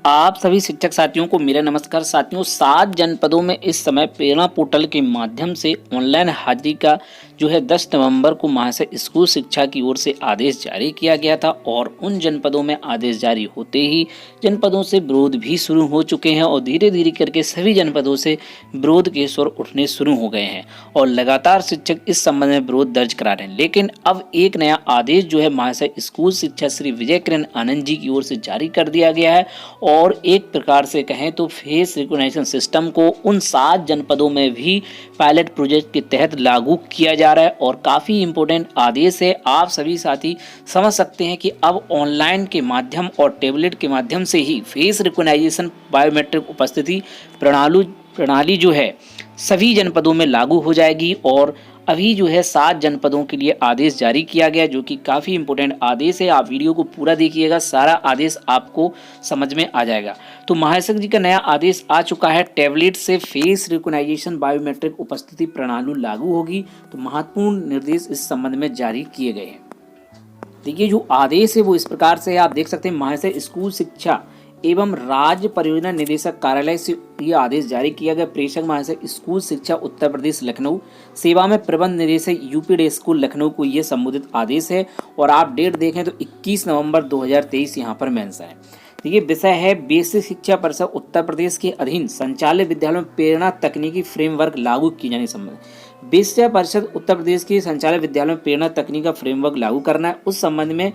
आप सभी शिक्षक साथियों को मेरा नमस्कार। साथियों, 7 जनपदों में इस समय प्रेरणा पोर्टल के माध्यम से ऑनलाइन हाजिरी का जो है 10 नवंबर को महाशय स्कूल शिक्षा की ओर से आदेश जारी किया गया था और उन जनपदों में आदेश जारी होते ही जनपदों से विरोध भी शुरू हो चुके हैं और धीरे धीरे करके सभी जनपदों से विरोध के स्वर उठने शुरू हो गए हैं और लगातार शिक्षक इस संबंध में विरोध दर्ज करा रहे हैं। लेकिन अब एक नया आदेश जो है महाशय स्कूल शिक्षा श्री विजय किरण आनंद जी की ओर से जारी कर दिया गया है और एक प्रकार से कहें तो फेस रिकॉग्निशन सिस्टम को उन 7 जनपदों में भी पायलट प्रोजेक्ट के तहत लागू किया जा रहा है और काफ़ी इम्पोर्टेंट आदेश है। आप सभी साथी समझ सकते हैं कि अब ऑनलाइन के माध्यम और टैबलेट के माध्यम से ही फेस रिकॉग्निशन बायोमेट्रिक उपस्थिति प्रणाली जो है सभी जनपदों में लागू हो जाएगी और अभी जो है 7 जनपदों के लिए आदेश जारी किया गया जो कि काफ़ी इंपॉर्टेंट आदेश है। आप वीडियो को पूरा देखिएगा, सारा आदेश आपको समझ में आ जाएगा। तो महाशय जी का नया आदेश आ चुका है, टैबलेट से फेस रिकॉग्निशन बायोमेट्रिक उपस्थिति प्रणाली लागू होगी। तो महत्वपूर्ण निर्देश इस संबंध में जारी किए गए हैं। देखिए जो आदेश है वो इस प्रकार से है, आप देख सकते हैं महाशय स्कूल शिक्षा एवं राज्य परियोजना निदेशक कार्यालय से ये आदेश जारी किया गया। प्रेषक महाशय स्कूल शिक्षा उत्तर प्रदेश लखनऊ, सेवा में प्रबंध निदेशक यूपी डे स्कूल लखनऊ को ये संबोधित आदेश है और आप डेट देखें तो 21 नवंबर 2023 यहाँ पर मेंशन है। देखिए विषय है बेसिक शिक्षा परिषद उत्तर प्रदेश के अधीन संचालित विद्यालयों में प्रेरणा तकनीकी फ्रेमवर्क लागू किए जाने संबंध। बेसिक शिक्षा परिषद उत्तर प्रदेश के संचालित विद्यालयों में प्रेरणा तकनीक का फ्रेमवर्क लागू करना है, उस संबंध में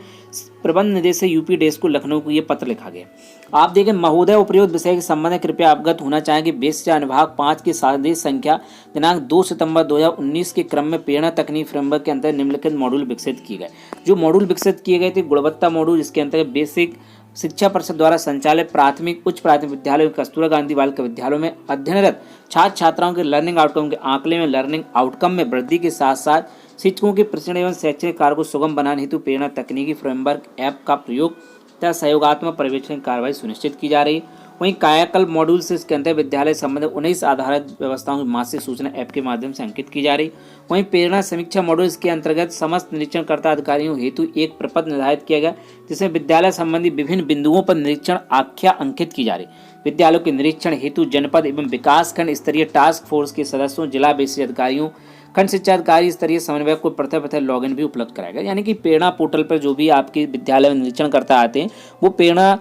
प्रबंध निदेशक यूपी डे स्कूल लखनऊ को ये पत्र लिखा गया। आप देखें महोदय उपरोक्त विषय के संबंध में कृपया अवगत होना चाहें कि बेसिक शिक्षा अनुभाग 5 के आदेश संख्या दिनांक 2 सितंबर 2019 के क्रम में प्रेरणा तकनीक फ्रेमवर्क के अंतर्गत निम्नलिखित मॉड्यूल विकसित किए गए। जो मॉड्यूल विकसित किए गए थे गुणवत्ता मॉड्यूल, इसके अंतर्गत बेसिक शिक्षा परिषद द्वारा संचालित प्राथमिक उच्च प्राथमिक विद्यालयों कस्तूरबा गांधी बालिका विद्यालयों में अध्ययनरत छात्र छात्राओं के लर्निंग आउटकम के आंकड़े में लर्निंग आउटकम में वृद्धि के साथ साथ शिक्षकों के प्रशिक्षण एवं शैक्षणिक कार्य को सुगम बनाने हेतु प्रेरणा तकनीकी फ्रेमवर्क ऐप का प्रयोग तथा सहयोगात्मक पर्यवेक्षण कार्रवाई सुनिश्चित की जा रही है। वहीं कायाकल्प मॉड्यूल से इसके अंतर्गत विद्यालय संबंधित 19 आधारित व्यवस्थाओं की मासिक सूचना ऐप के माध्यम से अंकित की जा रही। वहीं प्रेरणा समीक्षा मॉड्यूल के अंतर्गत समस्त निरीक्षणकर्ता अधिकारियों हेतु एक प्रपत्र निर्धारित किया गया जिसमें विद्यालय संबंधी विभिन्न बिंदुओं पर निरीक्षण आख्या अंकित की जा रही। विद्यालयों के निरीक्षण हेतु जनपद एवं विकास खंड स्तरीय टास्क फोर्स के सदस्यों, जिला बेसिक अधिकारियों, खंड शिक्षा अधिकारी स्तरीय समन्वयक को प्रत्यक्ष लॉगिन भी उपलब्ध कराएगा। यानी कि प्रेरणा पोर्टल पर जो भी आपके विद्यालय में निरीक्षण करता आते हैं वो प्रेरणा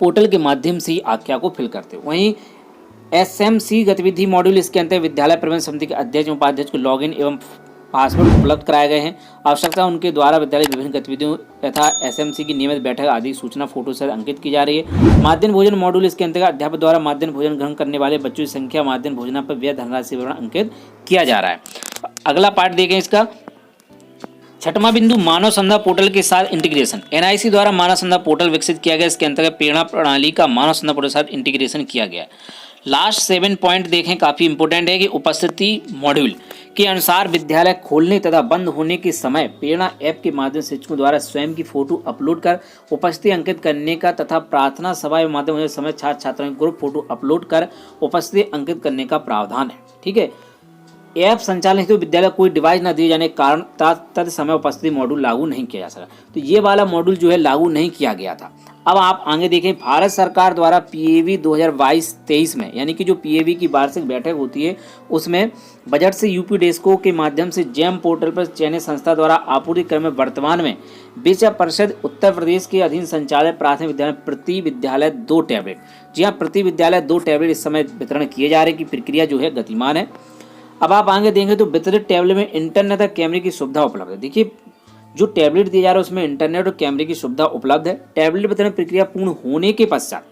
पोर्टल के माध्यम से ही आख्या को फिल करते हैं। वहीं एसएमसी गतिविधि मॉड्यूल, इसके अंतर्गत विद्यालय प्रबंधन समिति के अध्यक्ष एवं उपाध्यक्ष को लॉगिन एवं पासवर्ड उपलब्ध कराए गए हैं। आवश्यकता उनके द्वारा विद्यालय विभिन्न गतिविधियों तथा एसएमसी की नियमित बैठक आदि सूचना फोटो से अंकित की जा रही है। माध्याह्न भोजन मॉड्यूल, इसके अंतर्गत अध्यापक द्वारा माध्याह्न भोजन ग्रहण करने वाले बच्चों की संख्या, माध्याह्न भोजन पर व्यय धनराशि विवरण अंकित किया जा रहा है। अगला पार्ट देखें इसका, छठवां बिंदु मानव संसाधन पोर्टल के साथ इंटीग्रेशन। एनआईसी द्वारा मानव संसाधन पोर्टल विकसित किया गया, इसके अंतर्गत प्रेरणा प्रणाली का मानव संसाधन पोर्टल के साथ इंटीग्रेशन किया गया। लास्ट 7 पॉइंट देखें, काफी इंपोर्टेंट है कि उपस्थिति मॉड्यूल के अनुसार विद्यालय खोलने तथा बंद होने के समय प्रेरणा ऐप के माध्यम से शिक्षकों द्वारा स्वयं की फोटो अपलोड कर उपस्थिति अंकित करने का तथा प्रार्थना सभा के माध्यम से समय छात्र छात्राओं के ग्रुप फोटो अपलोड कर उपस्थिति अंकित करने का प्रावधान है। ठीक है, ऐप संचालन हेतु विद्यालय कोई डिवाइस न दिए जाने के कारण तद समय उपस्थिति मॉड्यूल लागू नहीं किया जा सका। तो ये वाला मॉड्यूल जो है लागू नहीं किया गया था। अब आप आगे देखें, भारत सरकार द्वारा पीएवी 2022-23 में, यानी कि जो पीएवी की वार्षिक बैठक होती है उसमें बजट से यूपी डेस्को के माध्यम से जेम पोर्टल पर चयनित संस्था द्वारा आपूर्ति क्रम में वर्तमान में विद्या परिषद उत्तर प्रदेश के अधीन संचालित प्राथमिक विद्यालय प्रति विद्यालय 2 टैबलेट, जी हाँ प्रति विद्यालय 2 टैबलेट इस समय वितरण किए जा रहे की प्रक्रिया जो है गतिमान है। अब आप आगे देखेंगे तो वितरित टैबलेट में इंटरनेट और कैमरे की सुविधा उपलब्ध है। देखिए जो टैबलेट दिया जा रहा है उसमें इंटरनेट और कैमरे की सुविधा उपलब्ध है। टैबलेट वितरण प्रक्रिया पूर्ण होने के पश्चात,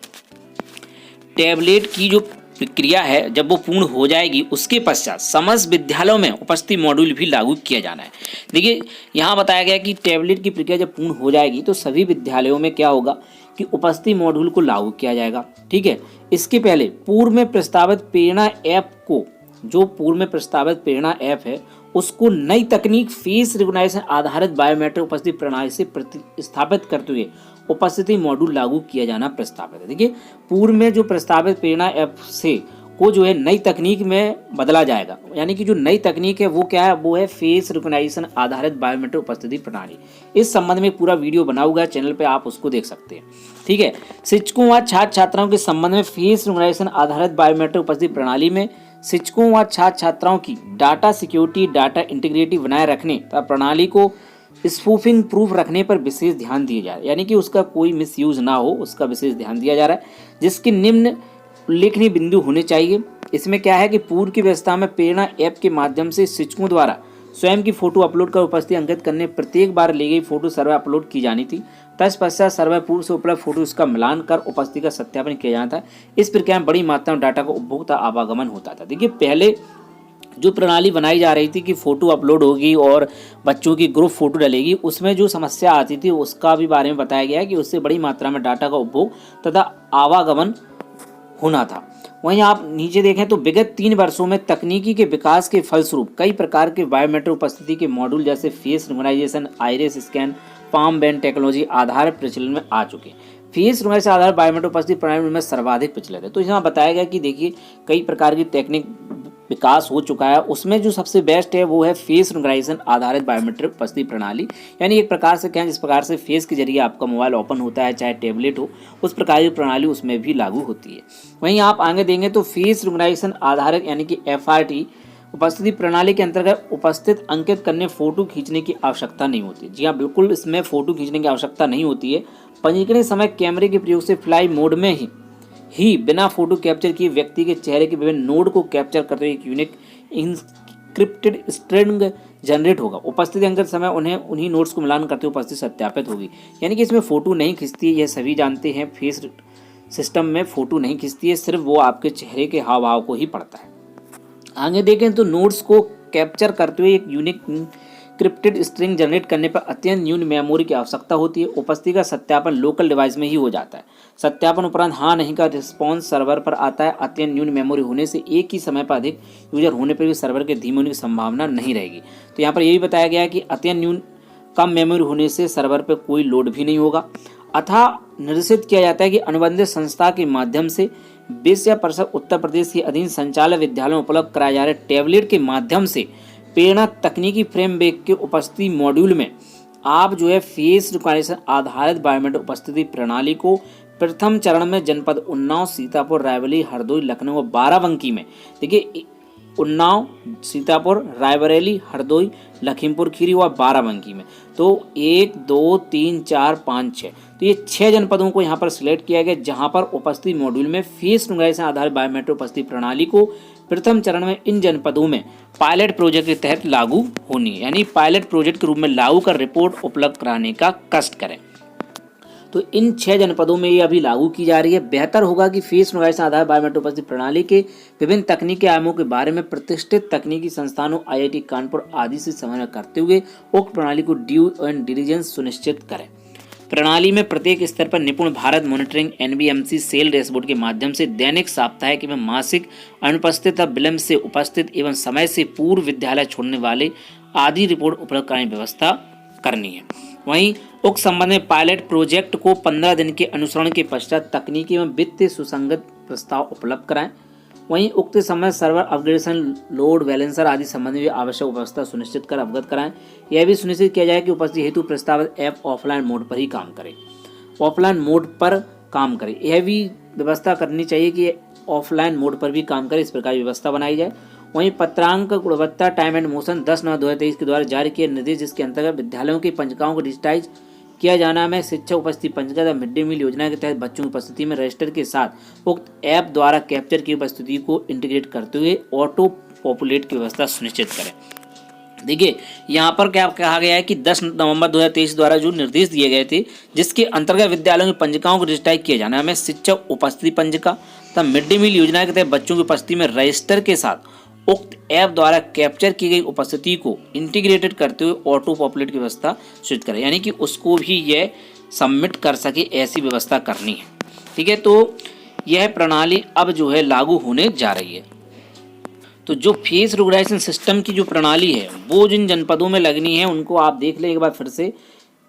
टैबलेट की जो प्रक्रिया है जब वो पूर्ण हो जाएगी उसके पश्चात समस्त विद्यालयों में उपस्थिति मॉड्यूल भी लागू किया जाना है। देखिए यहाँ बताया गया कि टैबलेट की प्रक्रिया जब पूर्ण हो जाएगी तो सभी विद्यालयों में क्या होगा कि उपस्थिति मॉड्यूल को लागू किया जाएगा। ठीक है, इसके पहले पूर्व में प्रस्तावित प्रेरणा ऐप को, जो पूर्व में प्रस्तावित प्रेरणा ऐप है उसको नई तकनीक फेस रिकॉग्निशन आधारित बायोमेट्रिक उपस्थिति प्रणाली से प्रतिस्थापित करते हुए उपस्थिति मॉड्यूल लागू किया जाना प्रस्तावित है। देखिए पूर्व में जो प्रस्तावित प्रेरणा ऐप से को जो है नई तकनीक में बदला जाएगा। यानी कि जो नई तकनीक है वो क्या है, वो है फेस रिकॉग्निशन आधारित बायोमेट्रिक उपस्थिति प्रणाली। इस संबंध में पूरा वीडियो बना हुआ है चैनल पे, आप उसको देख सकते हैं। ठीक है, शिक्षकों व छात्र छात्राओं के संबंध में फेस रिकॉग्निशन आधारित बायोमेट्रिक उपस्थिति प्रणाली में शिक्षकों व छात्र छात्राओं की डाटा सिक्योरिटी, डाटा इंटीग्रिटी बनाए रखने तथा प्रणाली को स्पूफिंग प्रूफ रखने पर विशेष ध्यान दिया जा रहा है। यानी कि उसका कोई मिसयूज ना हो, उसका विशेष ध्यान दिया जा रहा है, जिसके निम्न उल्लेखनीय बिंदु होने चाहिए। इसमें क्या है कि पूर्व की व्यवस्था में प्रेरणा ऐप के माध्यम से शिक्षकों द्वारा स्वयं की फोटो अपलोड कर उपस्थिति अंकित करने प्रत्येक बार ली गई फोटो सर्वे अपलोड की जानी थी। तत्पश्चात सर्वे पूर्व से उपलब्ध फोटो इसका मिलान कर उपस्थिति का सत्यापन किया जाना था। इस प्रक्रिया में बड़ी मात्रा में डाटा का उपभोक्ता आवागमन होता था। देखिए, पहले जो प्रणाली बनाई जा रही थी कि फ़ोटो अपलोड होगी और बच्चों की ग्रुप फ़ोटो डलेगी, उसमें जो समस्या आती थी उसका भी बारे में बताया गया है कि उससे बड़ी मात्रा में डाटा का उपभोग तथा आवागमन होना था। वहीं आप नीचे देखें तो विगत 3 वर्षों में तकनीकी के विकास के फलस्वरूप कई प्रकार के बायोमेट्रिक उपस्थिति के मॉड्यूल जैसे face recognition, iris scan, palm band technology Aadhaar प्रचलन में आ चुके हैं। फेस रिकॉग्निशन आधार बायोमेट्रिक उपस्थिति प्रणाली में सर्वाधिक प्रचलित है। तो यहाँ बताया गया कि देखिए कई प्रकार की टेक्निक विकास हो चुका है, उसमें जो सबसे बेस्ट है वो है फेस रिकॉग्निशन आधारित बायोमेट्रिक उपस्थिति प्रणाली। यानी एक प्रकार से कहें जिस प्रकार से फेस के जरिए आपका मोबाइल ओपन होता है, चाहे टैबलेट हो, उस प्रकार की प्रणाली उसमें भी लागू होती है। वहीं आप आगे देंगे तो फेस रिकॉग्निशन आधारित यानी कि FRT उपस्थिति प्रणाली के अंतर्गत उपस्थित अंकित करने फोटो खींचने की आवश्यकता नहीं होती। जी हाँ, बिल्कुल इसमें फोटो खींचने की आवश्यकता नहीं होती है। पंजीकरण समय कैमरे के प्रयोग से फ्लाई मोड में ही बिना फोटो कैप्चर किए व्यक्ति के चेहरे के विभिन्न नोड को कैप्चर करते हुए एक यूनिक इंक्रिप्टेड स्ट्रिंग जनरेट होगा। उपस्थिति अंकित समय उन्हीं नोट्स को मिलान करते हुए उपस्थिति सत्यापित होगी। यानी कि इसमें फोटो नहीं खींचती है, यह सभी जानते हैं। फेस सिस्टम में फोटो नहीं खींचती है, सिर्फ वो आपके चेहरे के हाव भाव को ही पढ़ता है। आगे देखें तो नोट्स को कैप्चर करते हुए एक यूनिक क्रिप्टेड स्ट्रिंग जनरेट करने पर अत्यंत न्यून मेमोरी की आवश्यकता होती है। उपस्थिति का सत्यापन लोकल डिवाइस में ही हो जाता है। सत्यापन उपरांत हाँ नहीं का रिस्पॉन्स सर्वर पर आता है। अत्यंत न्यून मेमोरी होने से एक ही समय पर अधिक यूजर होने पर भी सर्वर के धीमे होने की संभावना नहीं रहेगी। तो यहाँ पर यही बताया गया है कि अत्यंत न्यून कम मेमोरी होने से सर्वर पर कोई लोड भी नहीं होगा। अतः निर्देशित किया जाता है कि अनुबंधित संस्था के माध्यम से 20% उत्तर प्रदेश के अधीन संचालित विद्यालयों में उपलब्ध कराए जा रहे टैबलेट के माध्यम से प्रेरणा तकनीकी फ्रेमवर्क के उपस्थिति मॉड्यूल में आप जो है फेस रिकॉग्निशन आधारित बायोमेट्रिक उपस्थिति प्रणाली को प्रथम चरण में जनपद उन्नाव, सीतापुर, रायबरेली, हरदोई, लखनऊ और बाराबंकी में, देखिए उन्नाव, सीतापुर, रायबरेली, हरदोई, लखीमपुर खीरी और बाराबंकी में, तो 1, 2, 3, 4, 5, 6, तो ये 6 जनपदों को यहाँ पर सिलेक्ट किया गया जहाँ पर उपस्थिति मॉड्यूल में फेस रिकॉग्निशन आधारित बायोमेट्रिक उपस्थिति प्रणाली को प्रथम चरण में इन जनपदों में पायलट प्रोजेक्ट के तहत लागू होनी है। यानी पायलट प्रोजेक्ट के रूप में लागू कर रिपोर्ट उपलब्ध कराने का कष्ट करें। तो इन 6 जनपदों में ये अभी लागू की जा रही है। बेहतर होगा कि फेस रिकॉग्निशन आधारित बायोमेट्रिक उपस्थिति प्रणाली के विभिन्न तकनीकी आयामों के बारे में प्रतिष्ठित तकनीकी संस्थानों, IIT कानपुर आदि से समन्वय करते हुए उक्त प्रणाली को ड्यू एंड डिलिजेंस सुनिश्चित करें। प्रणाली में प्रत्येक स्तर पर Nipun Bharat monitoring NBMC cell dashboard के माध्यम से दैनिक, साप्ताहिक एवं मासिक अनुपस्थित तथा विलंब से उपस्थित एवं समय से पूर्व विद्यालय छोड़ने वाले आदि रिपोर्ट उपलब्ध कराने की व्यवस्था करनी है। वहीं उक्त संबंध में पायलट प्रोजेक्ट को 15 दिन के अनुसरण के पश्चात तकनीकी एवं वित्तीय सुसंगत प्रस्ताव उपलब्ध कराएं। वहीं उक्त समय सर्वर अपग्रेडेशन, लोड बैलेंसर आदि संबंधी भी आवश्यक व्यवस्था सुनिश्चित कर अवगत कराएं। यह भी सुनिश्चित किया जाए कि उपस्थिति हेतु प्रस्तावित ऐप ऑफलाइन मोड पर ही काम करे, ऑफलाइन मोड पर काम करे। यह भी व्यवस्था करनी चाहिए कि ऑफलाइन मोड पर भी काम करे, इस प्रकार की व्यवस्था बनाई जाए। वहीं पत्रांक गुणवत्ता टाइम एंड मोशन 10/9/2023 के द्वारा जारी किए निर्देश, जिसके अंतर्गत विद्यालयों के पंजिकाओं को डिजिटाइज किया जाना में शिक्षक उपस्थिति पंजिका तथा मिड डे मील योजना के तहत बच्चों की उपस्थिति में रजिस्टर के साथ उक्त ऐप द्वारा कैप्चर की उपस्थिति को इंटीग्रेट करते हुए ऑटो पॉपुलेट की व्यवस्था सुनिश्चित करें। देखिए यहाँ पर क्या कहा गया है कि 10 नवंबर 2023 द्वारा जो निर्देश दिए गए थे, जिसके अंतर्गत विद्यालयों की पंजिकाओं को डिजिटाइज किया जाना है शिक्षक उपस्थिति पंजिका तथा मिड डे मील योजना के तहत बच्चों की उपस्थिति में रजिस्टर के साथ उक्त ऐप द्वारा कैप्चर की गई उपस्थिति को इंटीग्रेटेड करते हुए ऑटो पॉपुलेट की व्यवस्था सुनिश्चित करें। यानी कि उसको भी यह सबमिट कर सके, ऐसी व्यवस्था करनी है। ठीक है, तो यह प्रणाली अब जो है लागू होने जा रही है। तो जो फेस रिकॉग्निशन सिस्टम की जो प्रणाली है वो जिन जनपदों में लगनी है उनको आप देख लें एक बार फिर से।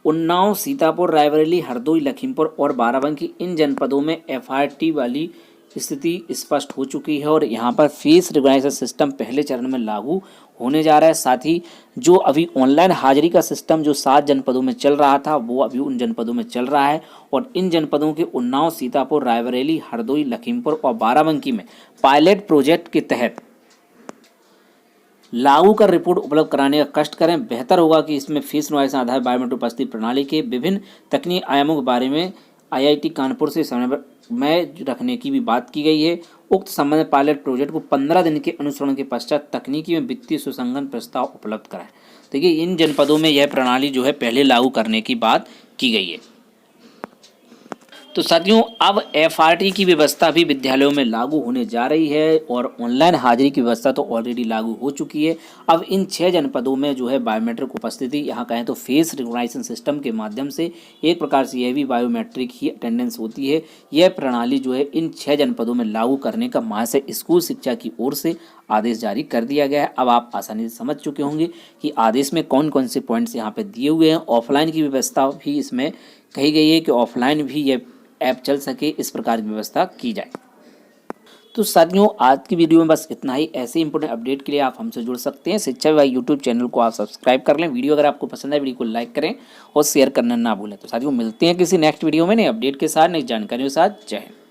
उन्नाव, सीतापुर, रायबरेली, हरदोई, लखीमपुर और बाराबंकी, इन जनपदों में FRT वाली स्थिति स्पष्ट हो चुकी है और यहाँ पर फीस रिकॉग्निशन सिस्टम पहले चरण में लागू होने जा रहा है। साथ ही जो अभी ऑनलाइन हाजिरी का सिस्टम जो 7 जनपदों में चल रहा था वो अभी उन जनपदों में चल रहा है और इन जनपदों के उन्नाव, सीतापुर, रायबरेली, हरदोई, लखीमपुर और बाराबंकी में पायलट प्रोजेक्ट के तहत लागू कर रिपोर्ट उपलब्ध कराने का कष्ट करें। बेहतर होगा कि इसमें फीस रिकॉग्निशन आधारित बायोमेट्रिक उपस्थिति प्रणाली के विभिन्न तकनीकी आयामों के बारे में IIT कानपुर से समन्वय में रखने की भी बात की गई है। उक्त संबंधित पायलट प्रोजेक्ट को 15 दिन के अनुसरण के पश्चात तकनीकी में वित्तीय सुसंगत प्रस्ताव उपलब्ध कराएं। देखिए इन जनपदों में यह प्रणाली जो है पहले लागू करने की बात की गई है। तो साथियों अब FRT की व्यवस्था भी विद्यालयों में लागू होने जा रही है और ऑनलाइन हाजिरी की व्यवस्था तो ऑलरेडी लागू हो चुकी है। अब इन 6 जनपदों में जो है बायोमेट्रिक उपस्थिति, यहाँ कहें तो फेस रिकॉग्निशन सिस्टम के माध्यम से एक प्रकार से यह भी बायोमेट्रिक ही अटेंडेंस होती है। यह प्रणाली जो है इन 6 जनपदों में लागू करने का महाशय स्कूल शिक्षा की ओर से आदेश जारी कर दिया गया है। अब आप आसानी से समझ चुके होंगे कि आदेश में कौन कौन से पॉइंट्स यहाँ पे दिए हुए हैं। ऑफलाइन की व्यवस्था भी इसमें कही गई है कि ऑफलाइन भी यह ऐप चल सके, इस प्रकार की व्यवस्था की जाए। तो साथियों आज की वीडियो में बस इतना ही। ऐसे इंपॉर्टेंट अपडेट के लिए आप हमसे जुड़ सकते हैं। शिक्षा विभाग यूट्यूब चैनल को आप सब्सक्राइब कर लें। वीडियो अगर आपको पसंद है वीडियो को लाइक करें और शेयर करना ना भूलें। तो साथियों मिलते हैं किसी नेक्स्ट वीडियो में नए अपडेट के साथ, नई जानकारियों के साथ। जय हिंद।